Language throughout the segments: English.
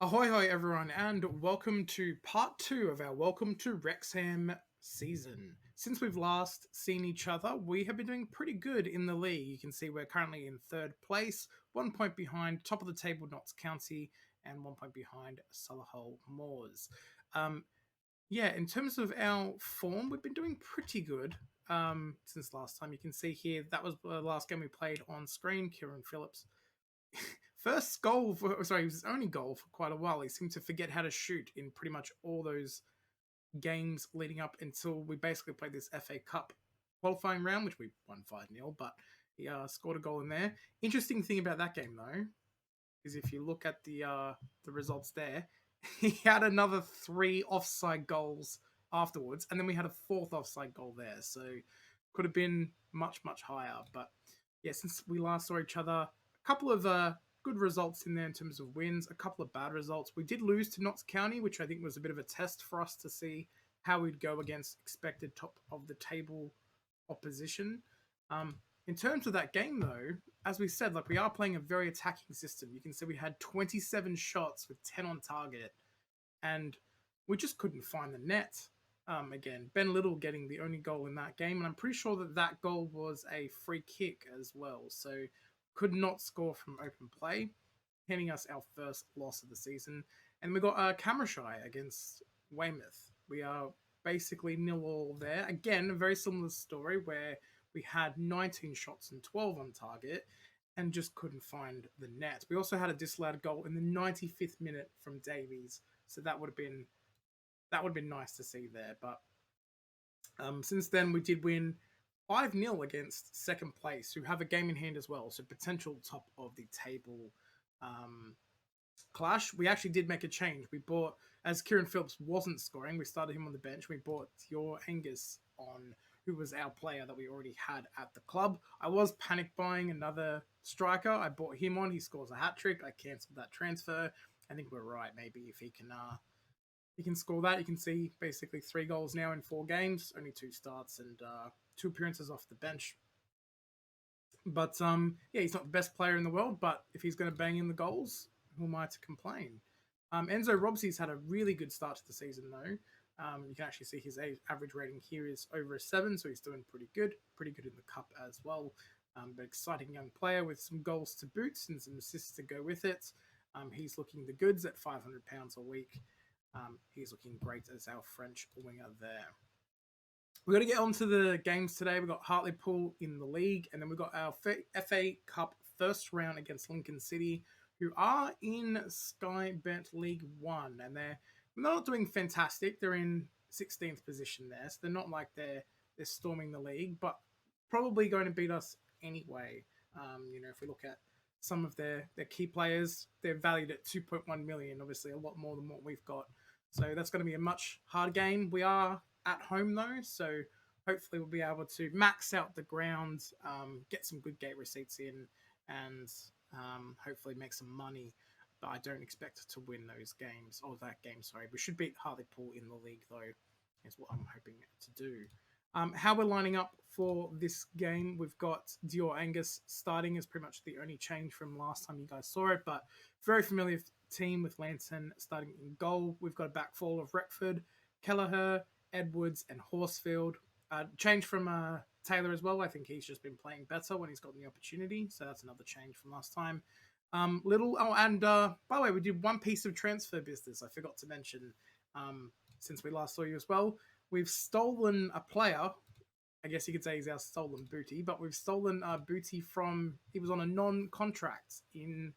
Ahoy, hoy, everyone, and welcome to part two of our Welcome to Wrexham season. Since we've last seen each other, we have been doing pretty good in the league. You can see we're currently in third place, 1 point behind top of the table Notts County, and 1 point behind Solihull Moors. Um, yeah, in terms of our form, we've been doing pretty good since last time. You can see here that was the last game we played on screen. Kieran Phillips first goal sorry, it was his only goal for quite a while. He seemed to forget how to shoot in pretty much all those games leading up until we basically played this FA Cup qualifying round, which we won 5-0, but he scored a goal in there. Interesting thing about that game though is if you look at the results there, he had another 3 offside goals afterwards, and then we had a 4th offside goal there. So could have been much higher. But yeah, since we last saw each other, a couple of good results in there in terms of wins, a couple of bad results. We did lose to Notts County, which I think was a bit of a test for us to see how we'd go against expected top of the table opposition. In terms of that game, though, as we said, like we are playing a very attacking system. You can see we had 27 shots with 10 on target, and we just couldn't find the net. Again, Ben Little getting the only goal in that game, and I'm pretty sure that that goal was a free kick as well. So could not score from open play, handing us our first loss of the season. And we got Camera Shy against Weymouth. We are basically 0-all there. Again, a very similar story where we had 19 shots and 12 on target and just couldn't find the net. We also had a disallowed goal in the 95th minute from Davies, so that would have been nice to see there. But since then, we did win 5-0 against second place, who have a game in hand as well. So potential top of the table clash. We actually did make a change. We bought, as Kieran Phillips wasn't scoring, we started him on the bench. We bought your Angus on, who was our player that we already had at the club. I was panic buying another striker. I bought him on. He scores a hat trick. I cancelled that transfer. I think we're right. Maybe if he can score that. You can see basically 3 goals now in 4 games, only 2 starts and 2 appearances off the bench. But yeah, he's not the best player in the world, but if he's going to bang in the goals, who am I to complain? Enzo Robsey's had a really good start to the season though. You can actually see his average rating here is over a 7, so he's doing pretty good in the cup as well. But exciting young player with some goals to boot and some assists to go with it. He's looking the goods at £500 a week. He's looking great as our French winger there. We're going to get on to the games today. We've got Hartlepool in the league, and then we've got our FA Cup first round against Lincoln City, who are in Sky Bet League 1, and they're not doing fantastic. They're in 16th position there, so they're not like they're storming the league, but probably going to beat us anyway. If we look at some of their key players, they're valued at 2.1 million, obviously a lot more than what we've got. So that's going to be a much harder game. We are at home though, so hopefully we'll be able to max out the ground, get some good gate receipts in, and hopefully make some money. But I don't expect to win those games, or that game, sorry. We should beat Hartlepool in the league though, is what I'm hoping to do. How we're lining up for this game, we've got Dior Angus starting as pretty much the only change from last time you guys saw it, but very familiar team with Lanson starting in goal. We've got a back four of Retford, Kelleher, Edwards, and Horsfield. Change from Taylor as well. I think he's just been playing better when he's gotten the opportunity, so that's another change from last time. Little, and by the way, we did one piece of transfer business I forgot to mention since we last saw you as well. We've stolen a player. I guess you could say he's our stolen booty, but we've stolen booty from, he was on a non-contract in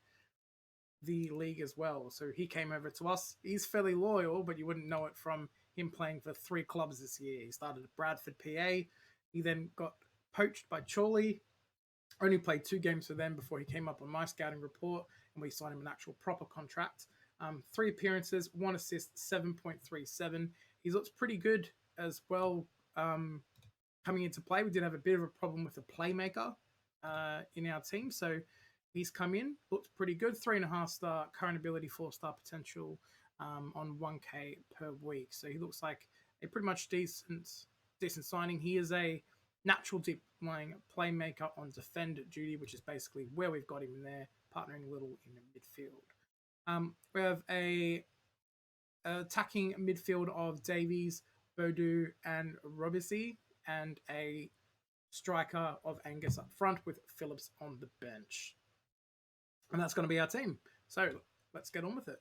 the league as well. So he came over to us. He's fairly loyal, but you wouldn't know it from him playing for 3 clubs this year. He started at Bradford, PA. He then got poached by Chorley. Only played 2 games for them before he came up on my scouting report, and we signed him an actual proper contract. 3 appearances, 1 assist, 7.37. He looks pretty good as well coming into play. We did have a bit of a problem with the playmaker in our team, so he's come in, looked pretty good. 3.5 star current ability, 4-star potential on 1K per week. So he looks like a pretty much decent signing. He is a natural deep lying playmaker on defend duty, which is basically where we've got him in there, partnering a little in the midfield. We have a attacking midfield of Davies, Bodu, and Robisi, and a striker of Angus up front with Phillips on the bench. And that's going to be our team. So let's get on with it.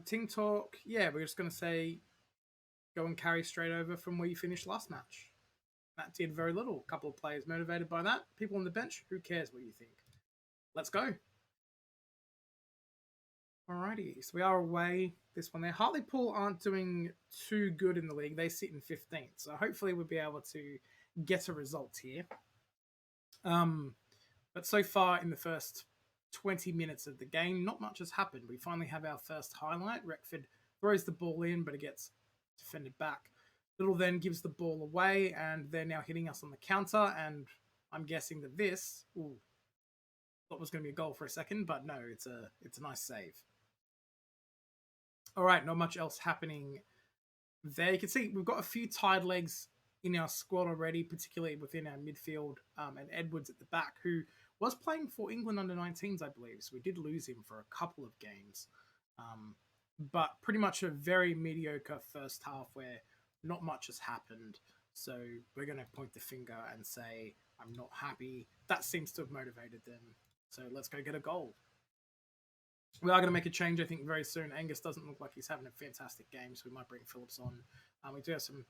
Team talk. Yeah, we're just going to say go and carry straight over from where you finished last match. That did very little. A couple of players motivated by that. People on the bench, who cares what you think? Let's go. Alrighty, so we are away this one there. Hartlepool aren't doing too good in the league. They sit in 15th, so hopefully we'll be able to get a result here. But so far in the first 20 minutes of the game, not much has happened. We finally have our first highlight. Retford throws the ball in, but it gets defended back. Little then gives the ball away, and they're now hitting us on the counter, and I'm guessing that this... Ooh, thought was going to be a goal for a second, but no, it's a nice save. All right, not much else happening there. You can see we've got a few tired legs in our squad already, particularly within our midfield, and Edwards at the back, who was playing for England under-19s, I believe. So we did lose him for a couple of games. But pretty much a very mediocre first half where not much has happened. So we're going to point the finger and say, I'm not happy. That seems to have motivated them. So let's go get a goal. We are going to make a change, I think, very soon. Angus doesn't look like he's having a fantastic game, so we might bring Phillips on. We do have some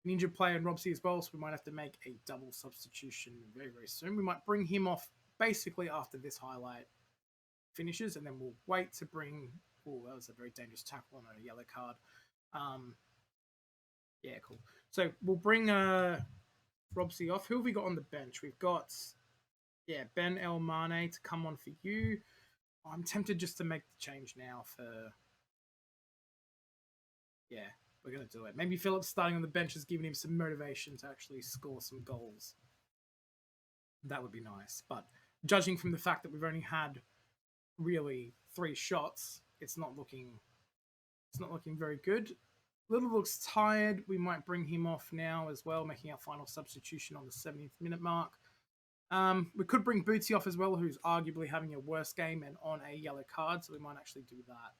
injured player in Robsy as well, so we might have to make a double substitution very, very soon. We might bring him off basically after this highlight finishes, and then we'll wait to bring... Oh, that was a very dangerous tackle on a yellow card. Yeah, cool. So we'll bring Robsy off. Who have we got on the bench? We've got, Ben El Mane to come on for you. I'm tempted just to make the change now for... Yeah, we're going to do it. Maybe Phillips starting on the bench has given him some motivation to actually score some goals. That would be nice. But judging from the fact that we've only had really 3 shots, it's not looking very good. Little looks tired. We might bring him off now as well, making our final substitution on the 70th minute mark. We could bring Bootsy off as well, who's arguably having a worse game and on a yellow card, so we might actually do that.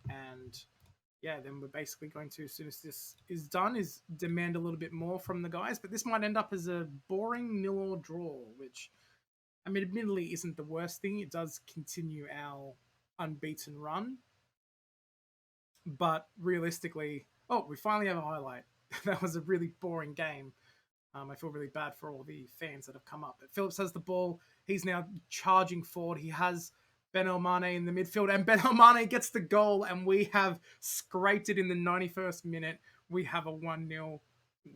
And yeah, then we're basically going to, as soon as this is done, is demand a little bit more from the guys. But this might end up as a boring 0-0 draw, which, I mean, admittedly isn't the worst thing. It does continue our unbeaten run. But realistically, we finally have a highlight. That was a really boring game. I feel really bad for all the fans that have come up. But Phillips has the ball. He's now charging forward. He has Ben El Mane in the midfield, and Ben El Mane gets the goal, and we have scraped it in the 91st minute. We have a 1-0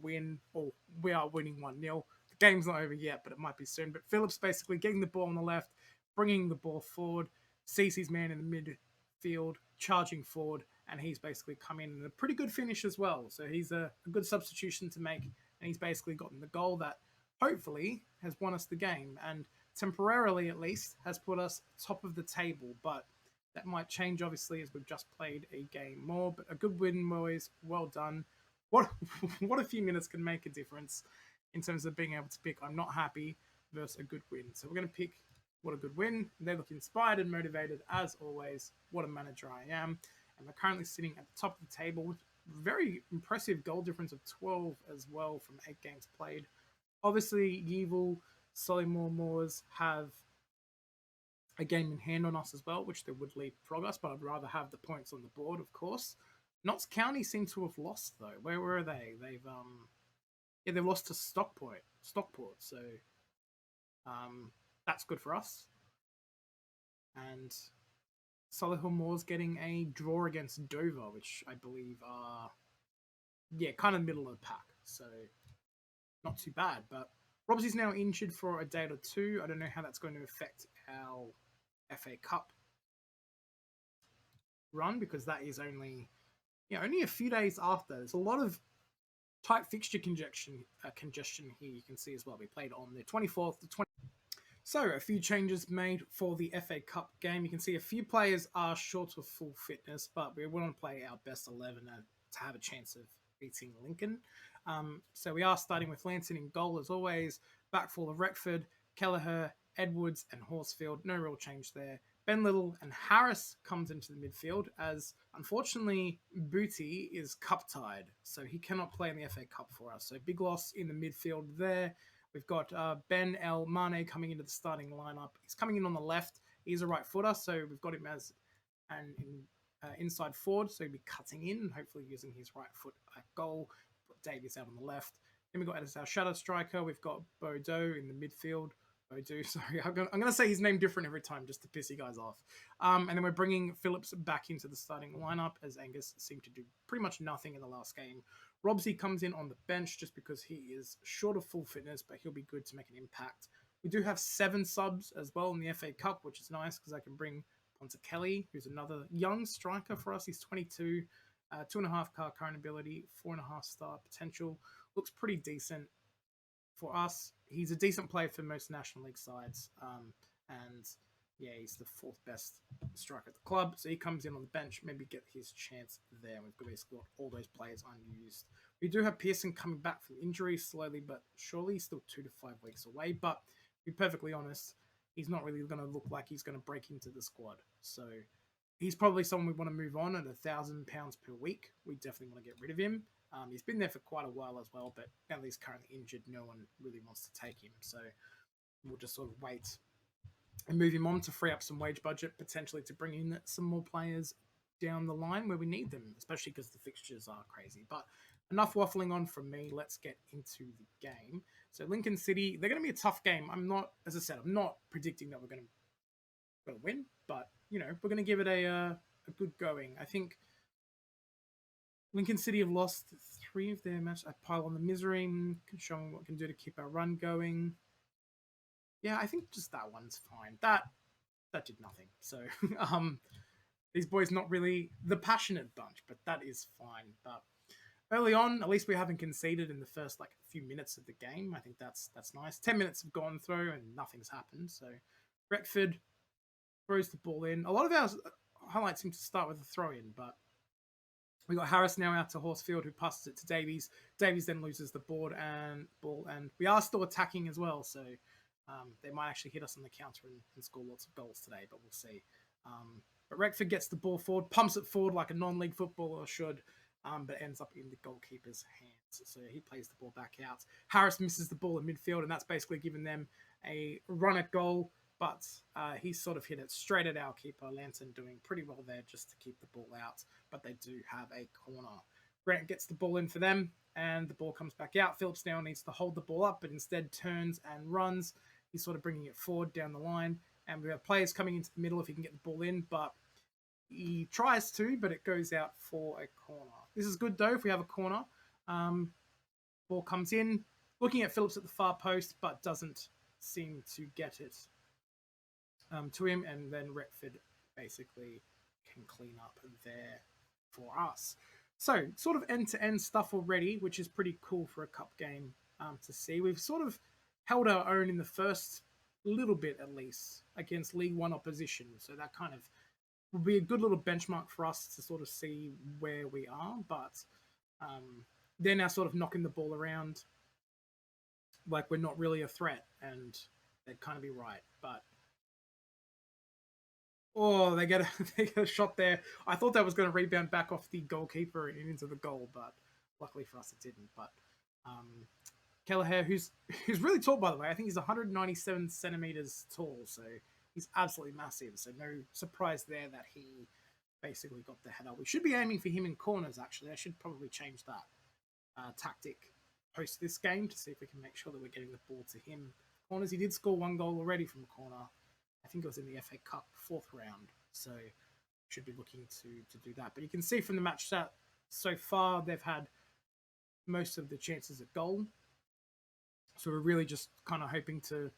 win, or we are winning 1-0. The game's not over yet, but it might be soon. But Phillips basically getting the ball on the left, bringing the ball forward, sees his man in the midfield, charging forward, and he's basically come in a pretty good finish as well. So he's a good substitution to make, and he's basically gotten the goal that hopefully has won us the game, and temporarily at least has put us top of the table. But that might change obviously as we've just played a game more. But a good win, boys. Well done. What a few minutes can make a difference in terms of being able to pick I'm not happy versus a good win. So we're going to pick what a good win. They look inspired and motivated as always. What a manager I am. And we're currently sitting at the top of the table with very impressive goal difference of 12 as well from 8 games played. Obviously, Yeovil, Solymore Moors have a game in hand on us as well, which they would lead progress, but I'd rather have the points on the board, of course. Notts County seem to have lost, though. Where were they? They've lost to Stockport, so that's good for us. And Solihull Moors getting a draw against Dover, which I believe are, kind of middle of the pack. So not too bad. But Robsy's now injured for a day or 2. I don't know how that's going to affect our FA Cup run, because that is only a few days after. There's a lot of tight fixture congestion here you can see as well. We played on the 24th to 20th. So, a few changes made for the FA Cup game. You can see a few players are short of full fitness, but we want to play our best 11 to have a chance of beating Lincoln. So we are starting with Lanson in goal as always. Backfall of Retford, Kelleher, Edwards, and Horsfield. No real change there. Ben Little and Harris comes into the midfield as, unfortunately, Booty is cup tied, so he cannot play in the FA Cup for us. So big loss in the midfield there. We've got Ben El Mane coming into the starting lineup. He's coming in on the left. He's a right footer, so we've got him as an inside forward, so he'll be cutting in and hopefully using his right foot at goal. Put Davies out on the left. Then we've got as our shadow striker, we've got Bodo in the midfield. Bodo, sorry. I'm going to say his name different every time just to piss you guys off. And then we're bringing Phillips back into the starting lineup as Angus seemed to do pretty much nothing in the last game. Robsy comes in on the bench just because he is short of full fitness, but he'll be good to make an impact. We do have 7 subs as well in the FA Cup, which is nice because I can bring Ponta Kelly, who's another young striker for us. He's 22, 2.5 car current ability, 4.5 star potential. Looks pretty decent for us. He's a decent player for most National League sides. And yeah, he's the 4th best striker at the club. So he comes in on the bench, maybe get his chance there. We've basically got all those players unused. We do have Pearson coming back from injury slowly but surely, still 2 to 5 weeks away. But to be perfectly honest, he's not really going to look like he's going to break into the squad. So he's probably someone we want to move on at £1,000 per week. We definitely want to get rid of him. He's been there for quite a while as well, but now that he's currently injured, no one really wants to take him. So we'll just sort of wait and move him on to free up some wage budget, potentially to bring in some more players down the line where we need them, especially because the fixtures are crazy. But enough waffling on from me. Let's get into the game. So Lincoln City, they're going to be a tough game. I'm not predicting that we're going to win, but we're going to give it a good going. I think Lincoln City have lost 3 of their matches. I pile on the misery, showing what we can do to keep our run going. Yeah, I think just that one's fine. That did nothing. So these boys not really the passionate bunch, but that is fine. But early on, at least we haven't conceded in the first few minutes of the game. I think that's nice. 10 minutes have gone through and nothing's happened. So Retford throws the ball in. A lot of our highlights seem to start with a throw in, but we got Harris now out to Horsfield, who passes it to Davies. Davies then loses the ball, and we are still attacking as well. So they might actually hit us on the counter and score lots of goals today, but we'll see. But Retford gets the ball forward, pumps it forward like a non-league footballer should, but ends up in the goalkeeper's hands. So he plays the ball back out. Harris misses the ball in midfield, and that's basically given them a run at goal. But he sort of hit it straight at our keeper, Lanson, doing pretty well there just to keep the ball out. But they do have a corner. Grant gets the ball in for them, and the ball comes back out. Phillips now needs to hold the ball up, but instead turns and runs. He's sort of bringing it forward down the line. And we have players coming into the middle if he can get the ball in, but he tries to, but it goes out for a corner. This is good, though, if we have a corner. Ball comes in, looking at Phillips at the far post, but doesn't seem to get it to him, and then Retford basically can clean up there for us. So, sort of end-to-end stuff already, which is pretty cool for a cup game to see. We've sort of held our own in the first little bit, at least, against League One opposition. So that kind of will be a good little benchmark for us to sort of see where we are. But they're now sort of knocking the ball around like we're not really a threat, and they'd kind of be right. But they get a shot there. I thought that was going to rebound back off the goalkeeper and into the goal, but luckily for us it didn't. But Kelleher, who's really tall, by the way. I think he's 197 centimeters tall, so he's absolutely massive. So no surprise there that he basically got the header. We should be aiming for him in corners, actually. I should probably change that tactic post this game to see if we can make sure that we're getting the ball to him. Corners, he did score 1 goal already from a corner. I think it was in the FA Cup 4th round, so should be looking to do that. But you can see from the match stat so far, they've had most of the chances at goal. So we're really just kind of hoping to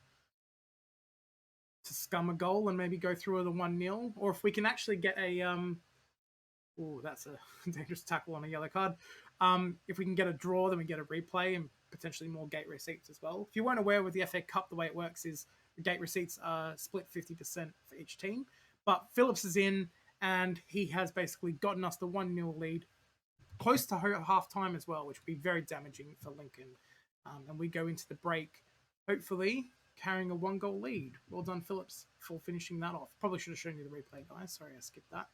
scum a goal and maybe go through with a 1-0. Or if we can actually get a... that's a dangerous tackle on a yellow card. If we can get a draw, then we get a replay and potentially more gate receipts as well. If you weren't aware with the FA Cup, the way it works is the gate receipts are split 50% for each team. But Phillips is in, and he has basically gotten us the 1-0 lead close to half time as well, which would be very damaging for Lincoln. And we go into the break, hopefully carrying a 1-goal lead. Well done, Phillips, for finishing that off. Probably should have shown you the replay, guys. Sorry, I skipped that.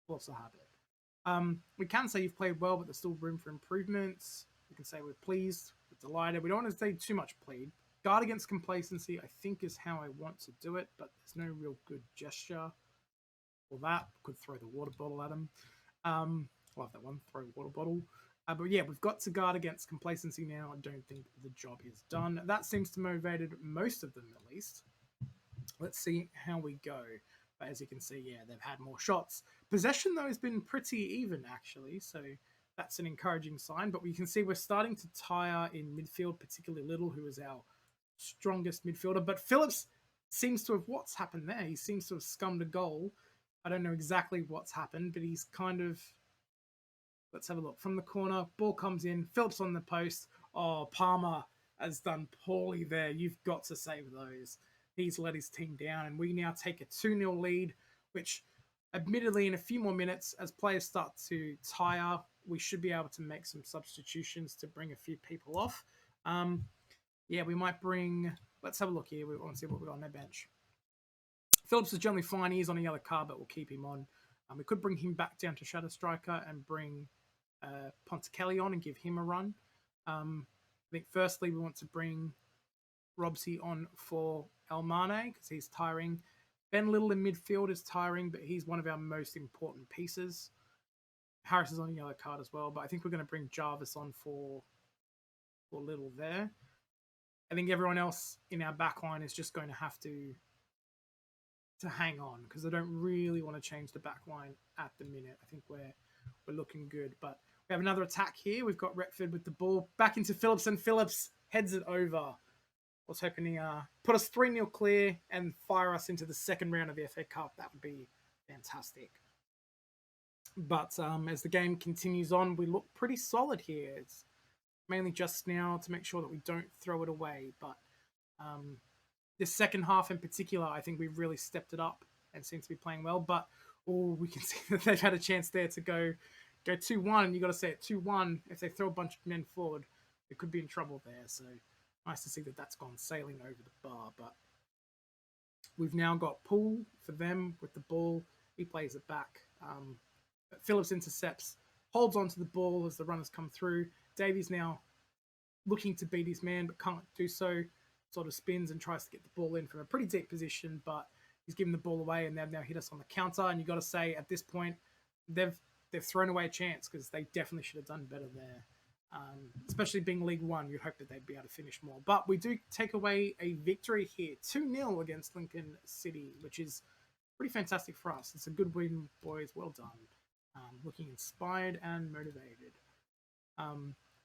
We'll also have it. We can say you've played well, but there's still room for improvements. We can say we're pleased, we're delighted. We don't want to say too much plead. Guard against complacency, I think, is how I want to do it, but there's no real good gesture for that. Could throw the water bottle at him. Love that one, throw water bottle. But yeah, we've got to guard against complacency now. I don't think the job is done. That seems to motivated most of them, at least. Let's see how we go. But as you can see, yeah, they've had more shots. Possession, though, has been pretty even, actually. So that's an encouraging sign. But we can see we're starting to tire in midfield, particularly Little, who is our strongest midfielder. But Phillips seems to have... What's happened there? He seems to have scummed a goal. I don't know exactly what's happened, but he's kind of... Let's have a look. From the corner, ball comes in. Phillips on the post. Oh, Palmer has done poorly there. You've got to save those. He's let his team down, and we now take a 2-0 lead, which admittedly in a few more minutes, as players start to tire, we should be able to make some substitutions to bring a few people off. Yeah, we might bring... Let's have a look here. We want to see what we've got on their bench. Phillips is generally fine. He's on a yellow card, but we'll keep him on. We could bring him back down to Shadow Striker and bring Ponticelli on and give him a run. I think firstly we want to bring Robsy on for Elmane because he's tiring. Ben Little in midfield is tiring, but he's one of our most important pieces. Harris is on a yellow card as well, but I think we're going to bring Jarvis on for Little there. I think everyone else in our backline is just going to have to hang on because I don't really want to change the backline at the minute. I think we're looking good, but we have another attack here. We've got Retford with the ball back into Phillips, and Phillips heads it over. I was hoping he put us 3-0 clear and fire us into the second round of the FA Cup. That would be fantastic. But as the game continues on, we look pretty solid here. It's mainly just now to make sure that we don't throw it away. But this second half in particular, I think we've really stepped it up and seem to be playing well. But we can see that they've had a chance there to go 2-1. And you've got to say it 2-1. If they throw a bunch of men forward, they could be in trouble there. So nice to see that that's gone sailing over the bar. But we've now got Poole for them with the ball. He plays it back. Phillips intercepts, holds onto the ball as the runners come through. Davies now looking to beat his man, but can't do so. Sort of spins and tries to get the ball in from a pretty deep position, but he's given the ball away, and they've now hit us on the counter. And you've got to say, at this point, they've thrown away a chance because they definitely should have done better there. Especially being League One, you'd hope that they'd be able to finish more. But we do take away a victory here, 2-0 against Lincoln City, which is pretty fantastic for us. It's a good win, boys. Well done. Looking inspired and motivated.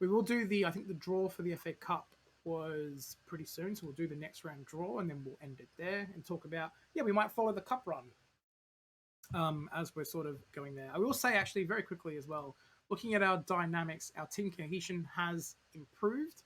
We will do I think the draw for the FA Cup was pretty soon, so we'll do the next round draw and then we'll end it there and talk about, we might follow the cup run as we're sort of going there. I will say actually very quickly as well, looking at our dynamics, our team cohesion has improved,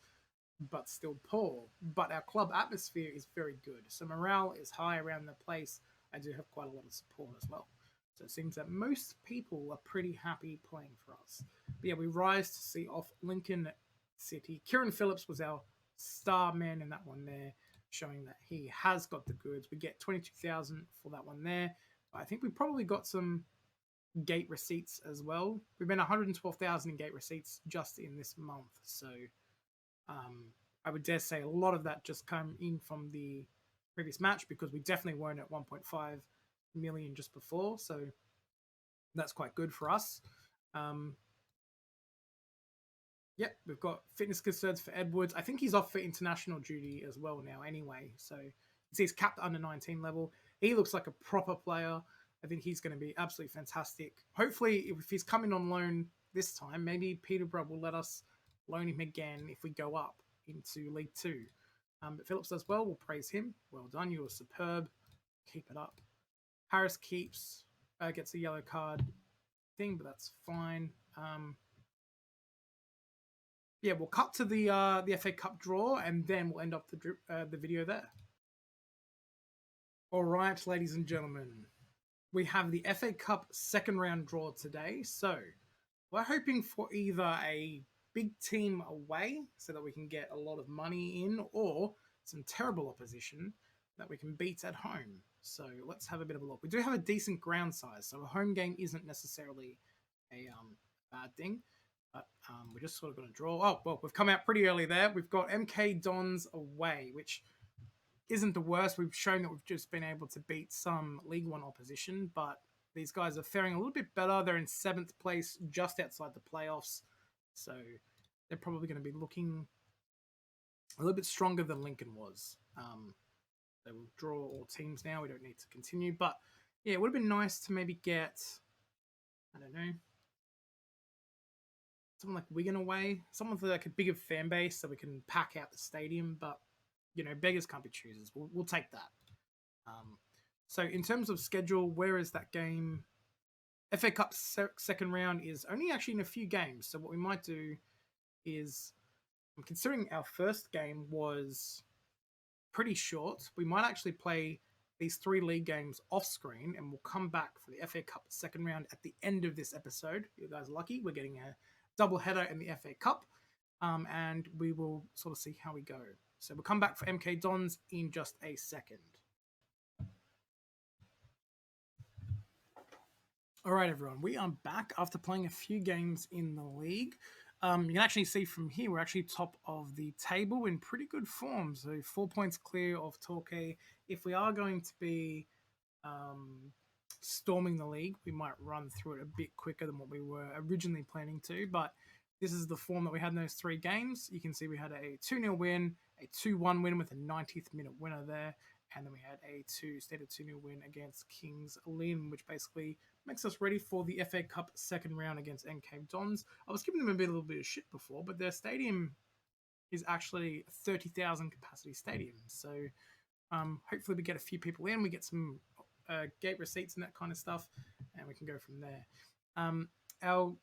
but still poor. But our club atmosphere is very good. So morale is high around the place. I do have quite a lot of support as well. So it seems that most people are pretty happy playing for us. But we rise to see off Lincoln City. Kieran Phillips was our star man in that one there, showing that he has got the goods. We get 22,000 for that one there. But I think we probably got some gate receipts as well. We've been 112,000 in gate receipts just in this month. So I would dare say a lot of that just came in from the previous match because we definitely weren't at 1.5 million just before. So that's quite good for us. We've got fitness concerns for Edwards. I think he's off for international duty as well now anyway. So he's capped under 19 level. He looks like a proper player. I think he's going to be absolutely fantastic. Hopefully, if he's coming on loan this time, maybe Peterborough will let us loan him again if we go up into League 2. But Phillips does well. We'll praise him. Well done. You were superb. Keep it up. Harris gets a yellow card thing, but that's fine. We'll cut to the FA Cup draw, and then we'll end up the video there. All right, ladies and gentlemen, we have the FA Cup second round draw today. So we're hoping for either a big team away so that we can get a lot of money in, or some terrible opposition that we can beat at home. So let's have a bit of a look. We do have a decent ground size, so a home game isn't necessarily a bad thing. But we're just sort of going to draw. Oh, well, we've come out pretty early there. We've got MK Dons away, which isn't the worst. We've shown that we've just been able to beat some League One opposition, but these guys are faring a little bit better. They're in 7th place, just outside the playoffs. So they're probably going to be looking a little bit stronger than Lincoln was. They will draw all teams now. We don't need to continue. But yeah, it would have been nice to maybe get, I don't know, someone like Wigan away, someone with like a bigger fan base so we can pack out the stadium. But, you know, beggars can't be choosers. We'll take that. So in terms of schedule, where is that game? FA Cup second round is only actually in a few games. So what we might do is, considering our first game was pretty short, we might actually play these 3 league games off screen, and we'll come back for the FA Cup second round at the end of this episode. You guys are lucky. We're getting a double header in the FA Cup, and we will sort of see how we go. So we'll come back for MK Dons in just a second. All right, everyone, we are back after playing a few games in the league. You can actually see from here, we're actually top of the table in pretty good form. So 4 points clear of Torquay. If we are going to be storming the league, we might run through it a bit quicker than what we were originally planning to. But this is the form that we had in those 3 games. You can see we had a 2-0 win, a 2-1 win with a 90th minute winner there. And then we had a stated 2-0 win against Kings Lynn, which basically makes us ready for the FA Cup second round against MK Dons. I was giving them a little bit of shit before, but their stadium is actually a 30,000 capacity stadium. So hopefully we get a few people in, we get some gate receipts and that kind of stuff, and we can go from there. Our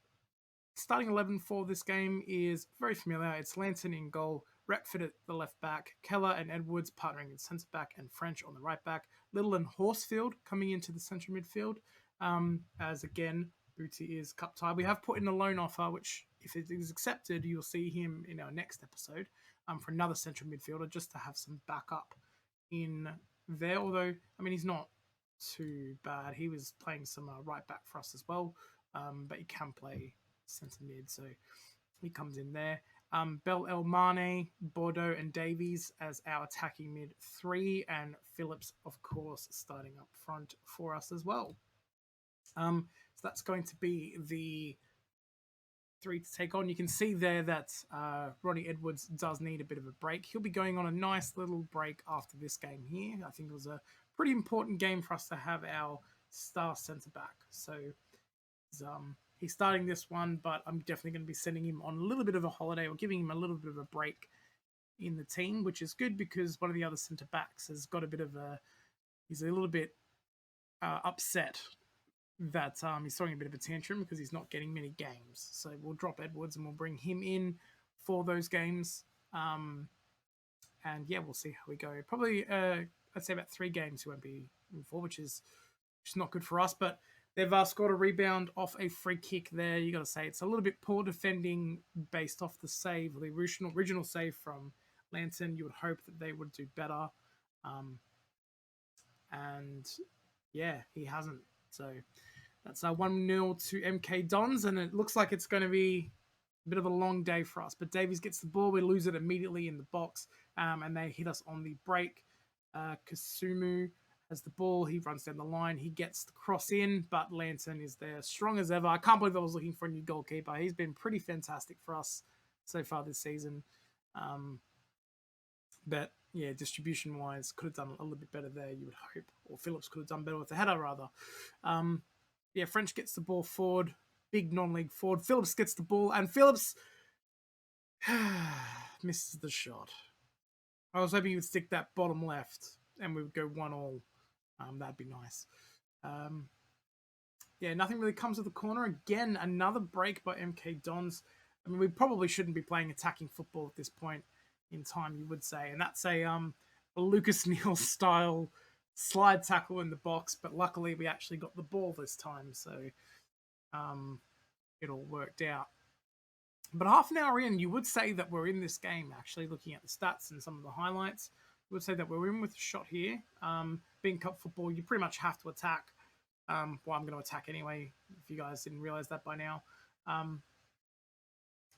starting 11 for this game is very familiar. It's Lantern in goal, Retford at the left back, Keller and Edwards partnering in centre back, and French on the right back. Little and Horsfield coming into the central midfield. As again, Booty is cup tied. We have put in a loan offer, which if it is accepted, you'll see him in our next episode for another central midfielder, just to have some backup in there. Although, I mean, he's not too bad. He was playing some right back for us as well, but he can play centre mid, so he comes in there. Bell El Mane, Bordeaux, and Davies as our attacking mid 3, and Phillips, of course, starting up front for us as well. So that's going to be the 3 to take on. You can see there that Ronnie Edwards does need a bit of a break. He'll be going on a nice little break after this game here. I think it was a pretty important game for us to have our star centre back. So he's starting this one, but I'm definitely going to be sending him on a little bit of a holiday, or giving him a little bit of a break in the team, which is good because one of the other centre backs has got a bit of he's a little bit upset that he's throwing a bit of a tantrum because he's not getting many games. So we'll drop Edwards and we'll bring him in for those games. And yeah, we'll see how we go. Probably, I'd say about 3 games he won't be in for, which is not good for us, but they've scored a rebound off a free kick there. You got to say it's a little bit poor defending based off the save, the original save from Lantern. You would hope that they would do better. And yeah, he hasn't. So that's 1-0 to MK Dons, and it looks like it's going to be a bit of a long day for us. But Davies gets the ball. We lose it immediately in the box, and they hit us on the break. Kasumu has the ball. He runs down the line. He gets the cross in, but Lantern is there, strong as ever. I can't believe I was looking for a new goalkeeper. He's been pretty fantastic for us so far this season. But yeah, distribution-wise, could have done a little bit better there, you would hope. Or Phillips could have done better with the header, rather. Yeah, French gets the ball forward. Big non-league forward. Phillips gets the ball, and Phillips misses the shot. I was hoping he would stick that bottom left, and we would go 1-1. That'd be nice. Yeah, nothing really comes to the corner. Again, another break by MK Dons. I mean, we probably shouldn't be playing attacking football at this point in time, you would say. And that's a Lucas Neal style slide tackle in the box, but luckily we actually got the ball this time. So it all worked out. But half an hour in, you would say that we're in this game, actually, looking at the stats and some of the highlights. You would say that we're in with a shot here. Being cup football, you pretty much have to attack. Well, I'm going to attack anyway, if you guys didn't realize that by now. Yeah,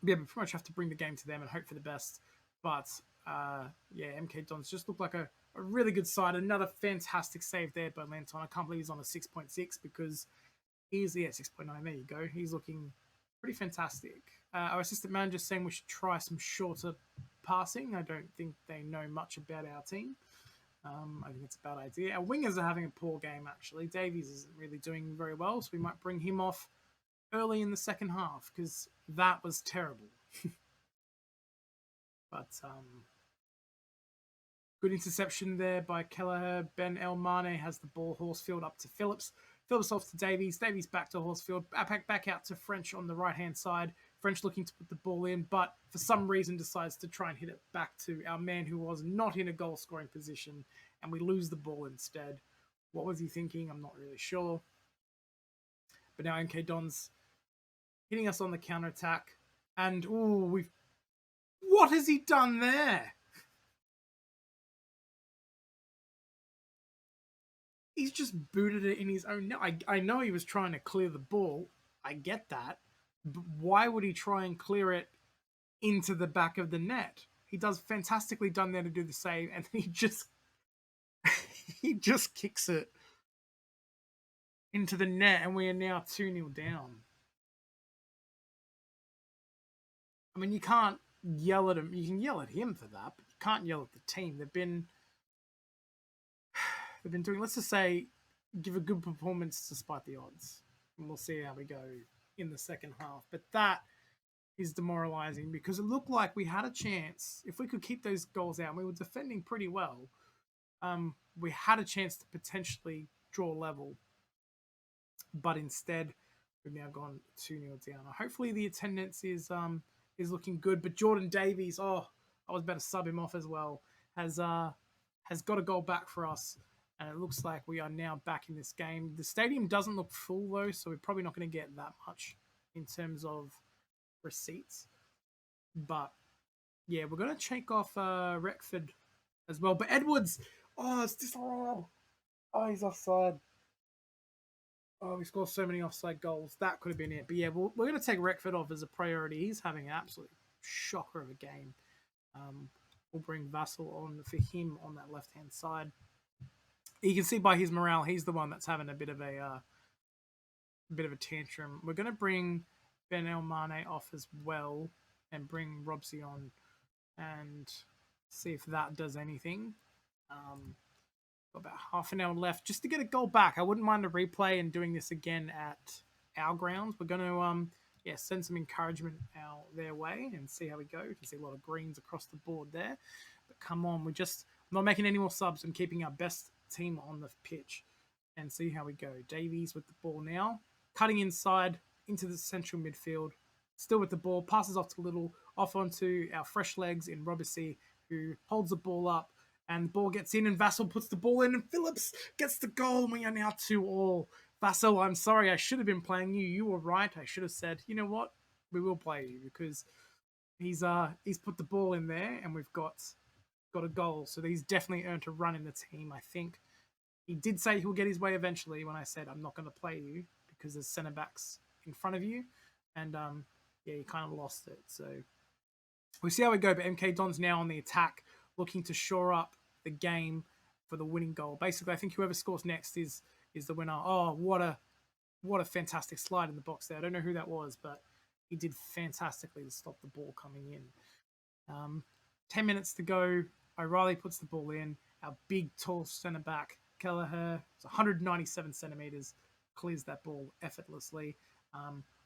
we pretty much have to bring the game to them and hope for the best. But yeah, MK Dons just looked like a really good side. Another fantastic save there by Lanton. I can't believe he's on a 6.6 because he's, yeah, 6.9. There you go. He's looking pretty fantastic. Our assistant manager saying we should try some shorter passing. I don't think they know much about our team. I think it's a bad idea. Our wingers are having a poor game, actually. Davies isn't really doing very well, so we might bring him off early in the second half because that was terrible. But good interception there by Kelleher. Ben Elmane has the ball. Horsfield up to Phillips. Phillips off to Davies. Davies back to Horsfield. Back out to French on the right-hand side. French looking to put the ball in, but for some reason decides to try and hit it back to our man who was not in a goal-scoring position, and we lose the ball instead. What was he thinking? I'm not really sure. But now MK Dons hitting us on the counter-attack. And, ooh, what has he done there? He's just booted it in his own net. I know he was trying to clear the ball. I get that. But why would he try and clear it into the back of the net? He does fantastically done there to do the save, and he just kicks it into the net, and we are now 2-0 down. I mean, you can't yell at him. You can yell at him for that, but you can't yell at the team. They've been doing, let's just say, give a good performance despite the odds. And we'll see how we go in the second half. But that is demoralizing because it looked like we had a chance. If we could keep those goals out, and we were defending pretty well, we had a chance to potentially draw level. But instead, we've now gone 2-0 down. Hopefully the attendance is looking good. But Jordan Davies, I was about to sub him off as well, has got a goal back for us. And it looks like we are now back in this game. The stadium doesn't look full, though, so we're probably not going to get that much in terms of receipts. But, yeah, we're going to check off Retford as well. But Edwards, it's just, he's offside. We scored so many offside goals. That could have been it. But, yeah, we're going to take Retford off as a priority. He's having an absolute shocker of a game. We'll bring Vassal on for him on that left-hand side. You can see by his morale, he's the one that's having a bit of a tantrum. We're going to bring Ben Elmane off as well and bring Robsy on and see if that does anything. Got about half an hour left just to get a goal back. I wouldn't mind a replay and doing this again at our grounds. We're going to send some encouragement their way and see how we go. You can see a lot of greens across the board there. But come on, I'm not making any more subs and keeping our best team on the pitch and see how we go. Davies with the ball now, cutting inside into the central midfield, still with the ball, passes off to Little, off onto our fresh legs in Robesy, who holds the ball up, and the ball gets in, and Vassal puts the ball in, and Phillips gets the goal, and we are now 2-2. Vassal, I'm sorry, I should have been playing you. You were right. I should have said, you know what, we will play you because he's put the ball in there, and we've got a goal. So he's definitely earned a run in the team, I think. He did say he'll get his way eventually when I said I'm not going to play you because there's centre-backs in front of you. And, he kind of lost it. So we'll see how we go. But MK Don's now on the attack, looking to shore up the game for the winning goal. Basically, I think whoever scores next is the winner. Oh, what a fantastic slide in the box there. I don't know who that was, but he did fantastically to stop the ball coming in. 10 minutes to go. O'Reilly puts the ball in. Our big, tall centre-back, Kelleher, 197 centimetres, clears that ball effortlessly.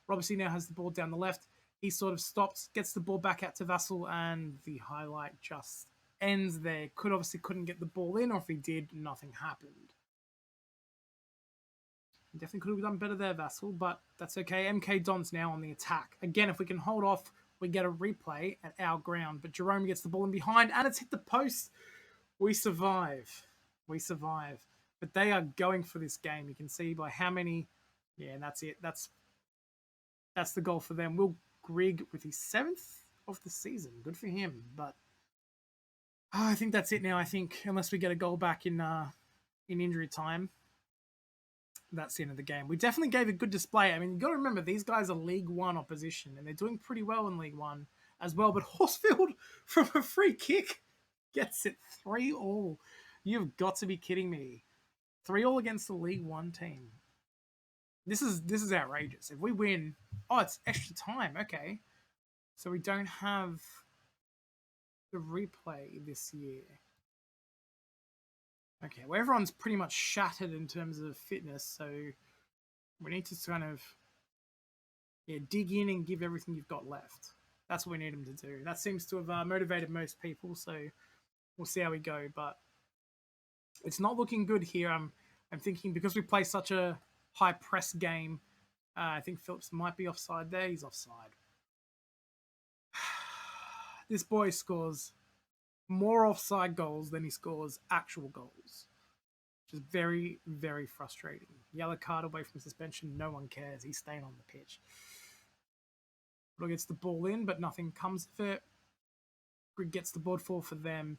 Robertson now has the ball down the left. He sort of stops, gets the ball back out to Vassal, and the highlight just ends there. Couldn't get the ball in, or if he did, nothing happened. Definitely could have done better there, Vassal, but that's okay. MK Don's now on the attack. Again, if we can hold off, we get a replay at our ground, but Jerome gets the ball in behind, and it's hit the post. We survive. But they are going for this game. You can see by how many... Yeah, and that's it. That's That's the goal for them. Will Grigg with his 7th of the season. Good for him. But I think that's it now. I think unless we get a goal back in injury time, that's the end of the game. We definitely gave a good display. I mean, you got to remember these guys are League One opposition, and they're doing pretty well in League One as well. But Horsfield from a free kick gets it 3-3. You've got to be kidding me. 3-3 against the League One team. This is outrageous. If we win, it's extra time. Okay, so we don't have the replay this year. Okay, well, everyone's pretty much shattered in terms of fitness, so we need to kind of dig in and give everything you've got left. That's what we need them to do. That seems to have motivated most people, so we'll see how we go. But it's not looking good here. I'm thinking because we play such a high press game, I think Phillips might be offside there. He's offside. This boy scores more offside goals than he scores actual goals, which is very, very frustrating. Yellow card away from suspension. No one cares. He's staying on the pitch. But gets the ball in, but nothing comes of it. Grigg gets the board for them,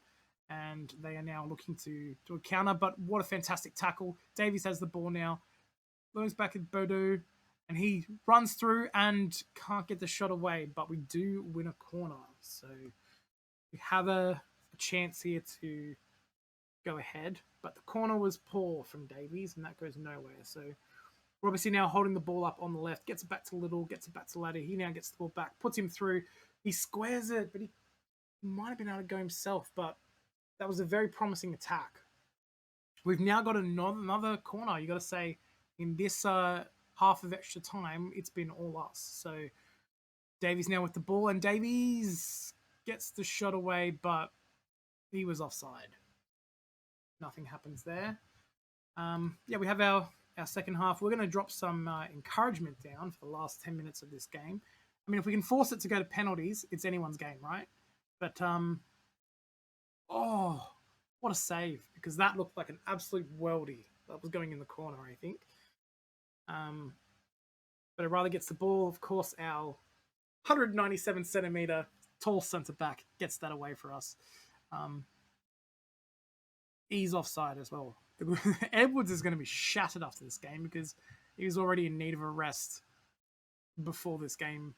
and they are now looking to do a counter. But what a fantastic tackle. Davies has the ball now. Goes back at Bodo, and he runs through and can't get the shot away, but we do win a corner. So we have a chance here to go ahead, but the corner was poor from Davies, and that goes nowhere. So we're obviously now holding the ball up on the left, gets it back to Little, gets it back to Laddie. He now gets the ball back, puts him through. He squares it, but he might have been able to go himself, but that was a very promising attack. We've now got another corner. You got to say, in this half of extra time, it's been all us. So Davies now with the ball, and Davies gets the shot away, but he was offside. Nothing happens there. We have our second half. We're going to drop some encouragement down for the last 10 minutes of this game. I mean, if we can force it to go to penalties, it's anyone's game, right? But, what a save, because that looked like an absolute worldie that was going in the corner, I think. But O'Reilly gets the ball. Of course, our 197 centimeter tall centre back gets that away for us. He's offside as well. Edwards is going to be shattered after this game because he was already in need of a rest before this game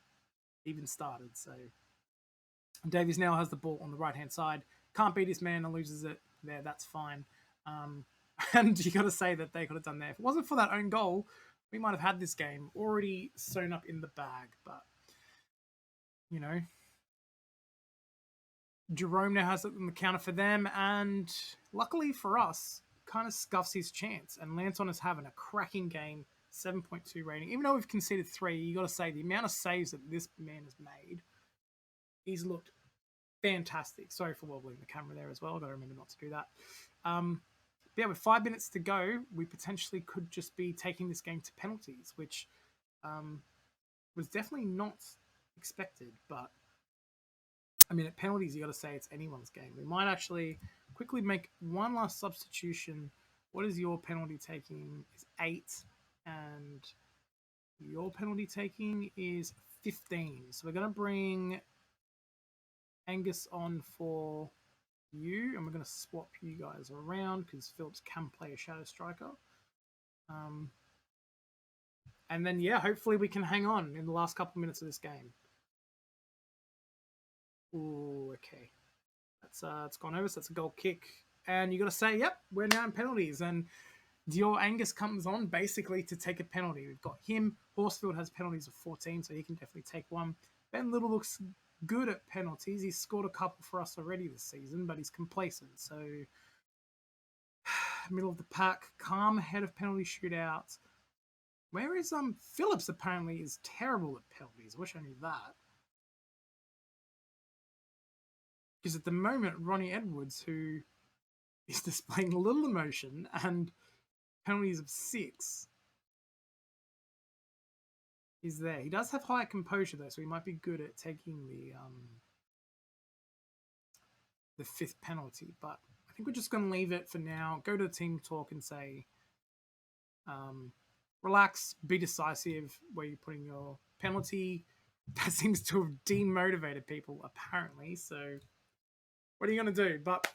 even started. So Davies now has the ball on the right-hand side. Can't beat his man and loses it there. That's fine. And you got to say that they could have done that. If it wasn't for that own goal, we might have had this game already sewn up in the bag. But, you know, Jerome now has it on the counter for them. And luckily for us, kind of scuffs his chance. And Lanton is having a cracking game, 7.2 rating. Even though we've conceded 3, you got to say the amount of saves that this man has made, he's looked fantastic. Sorry for wobbling the camera there as well. I've got to remember not to do that. With 5 minutes to go, we potentially could just be taking this game to penalties, which was definitely not expected. But, I mean, at penalties, you got to say it's anyone's game. We might actually quickly make one last substitution. What is your penalty taking? Is 8, and your penalty taking is 15. So we're going to bring Angus on for you, and we're going to swap you guys around because Phillips can play a shadow striker. And then, hopefully we can hang on in the last couple of minutes of this game. Ooh, okay. It's gone over, so that's a goal kick. And you got to say, yep, we're now in penalties. And Dior Angus comes on basically to take a penalty. We've got him. Horsfield has penalties of 14, so he can definitely take one. Ben Little looks good at penalties. He's scored a couple for us already this season, but he's complacent. So, middle of the pack, calm ahead of penalty shootouts. Where is Phillips? Apparently is terrible at penalties. I wish I knew that. Because at the moment, Ronnie Edwards, who is displaying a little emotion and penalties of 6, is there. He does have high composure though, so he might be good at taking the 5th penalty. But I think we're just going to leave it for now. Go to the team talk and say, relax, be decisive where you're putting your penalty that seems to have demotivated people, apparently. So, what are you going to do? But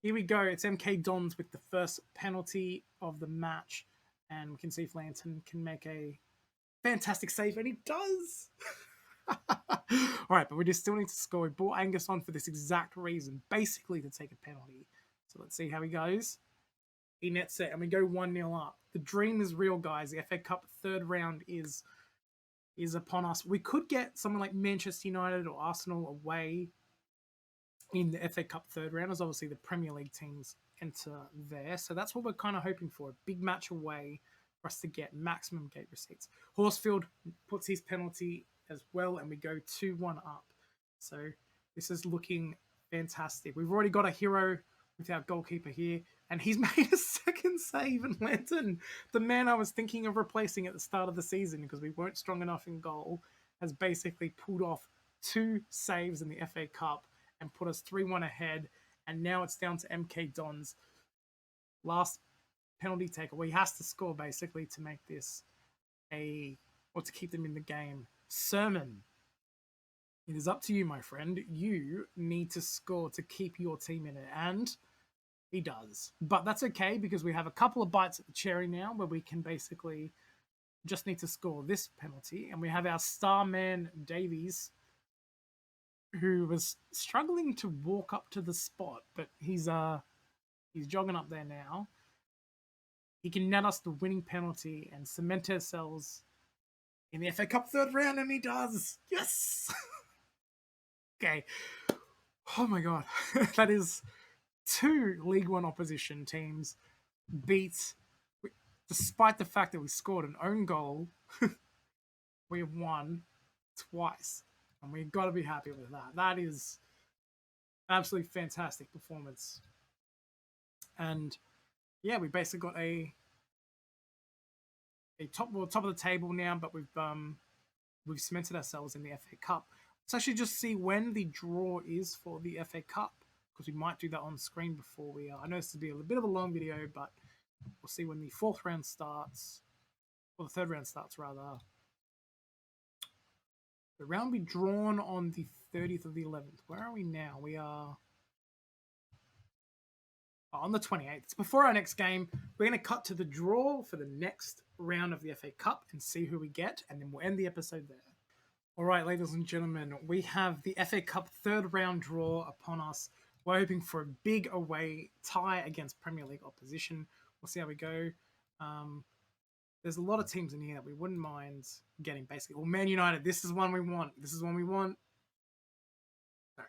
here we go. It's MK Dons with the first penalty of the match. And we can see if Lanton can make a fantastic save, and he does. All right, but we just still need to score. We brought Angus on for this exact reason, basically to take a penalty. So let's see how he goes. He nets it, and we go 1-0 up. The dream is real, guys. The FA Cup third round is upon us. We could get someone like Manchester United or Arsenal away in the FA Cup third round, as obviously the Premier League teams enter there. So that's what we're kind of hoping for. A big match away for us to get maximum gate receipts. Horsfield puts his penalty as well, and we go 2-1 up. So this is looking fantastic. We've already got a hero with our goalkeeper here, and he's made a second save in Lanton. The man I was thinking of replacing at the start of the season because we weren't strong enough in goal has basically pulled off 2 saves in the FA Cup and put us 3-1 ahead, and now it's down to MK Dons. Last penalty taker. Well, he has to score basically to make this or to keep them in the game. Sermon, it is up to you, my friend. You need to score to keep your team in it, and he does. But that's okay because we have a couple of bites at the cherry now where we can basically just need to score this penalty, and we have our star man Davies, who was struggling to walk up to the spot, but he's jogging up there now. He can net us the winning penalty and cement ourselves in the FA Cup third round, and he does. Yes! Okay. Oh my god. That is 2 League One opposition teams beat, despite the fact that we scored an own goal, we have won twice. And we've got to be happy with that. That is absolutely fantastic performance. And yeah, we basically got a top of the table now, but we've cemented ourselves in the FA Cup. Let's actually just see when the draw is for the FA Cup, because we might do that on screen before we I know this will be a bit of a long video, but we'll see when the 4th round starts, or the 3rd round starts rather. The round will be drawn on the 30th of the 11th. Where are we now? We are on the 28th. It's before our next game. We're going to cut to the draw for the next round of the FA Cup and see who we get, and then we'll end the episode there. All right, ladies and gentlemen, we have the FA Cup third round draw upon us. We're hoping for a big away tie against Premier League opposition. We'll see how we go. There's a lot of teams in here that we wouldn't mind getting, basically. Well, Man United, this is one we want. This is one we want. No.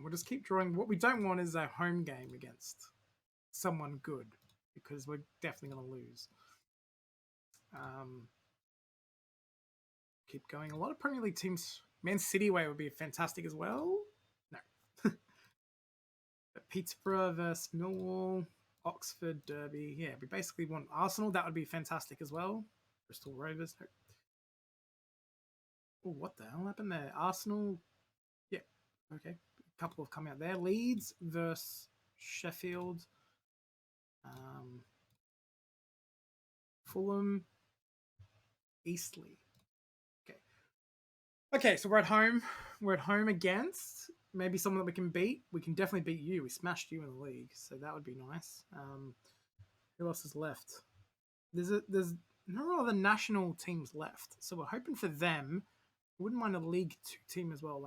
We'll just keep drawing. What we don't want is a home game against someone good, because we're definitely going to lose. Keep going. A lot of Premier League teams. Man City away would be fantastic as well. No. But Peterborough versus Millwall. Oxford Derby. Yeah, we basically want Arsenal. That would be fantastic as well. Bristol Rovers. No. Oh, what the hell happened there? Arsenal. Yeah. Okay. A couple have come out there. Leeds versus Sheffield. Fulham. Eastleigh. Okay, so we're at home. We're at home against maybe someone that we can beat. We can definitely beat you. We smashed you in the league, so that would be nice. Who else is left? There's no other national teams left, so we're hoping for them. I wouldn't mind a League 2 team as well.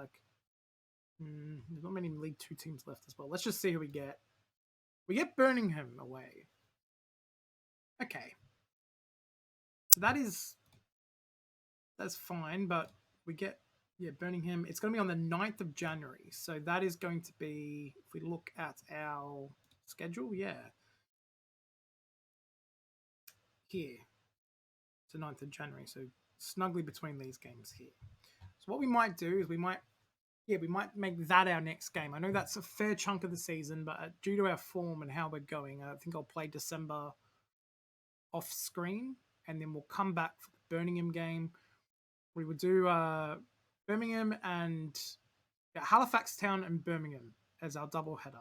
There's not many League 2 teams left as well. Let's just see who we get. We get Birmingham away. Okay, so that's fine, but we get, Birmingham. It's going to be on the 9th of January. So that is going to be, if we look at our schedule, here. It's the 9th of January. So snugly between these games here. So what we might do is we might make that our next game. I know that's a fair chunk of the season, but due to our form and how we're going, I think I'll play December off screen, and then we'll come back for the Birmingham game. We would do Birmingham and Halifax Town and Birmingham as our double header.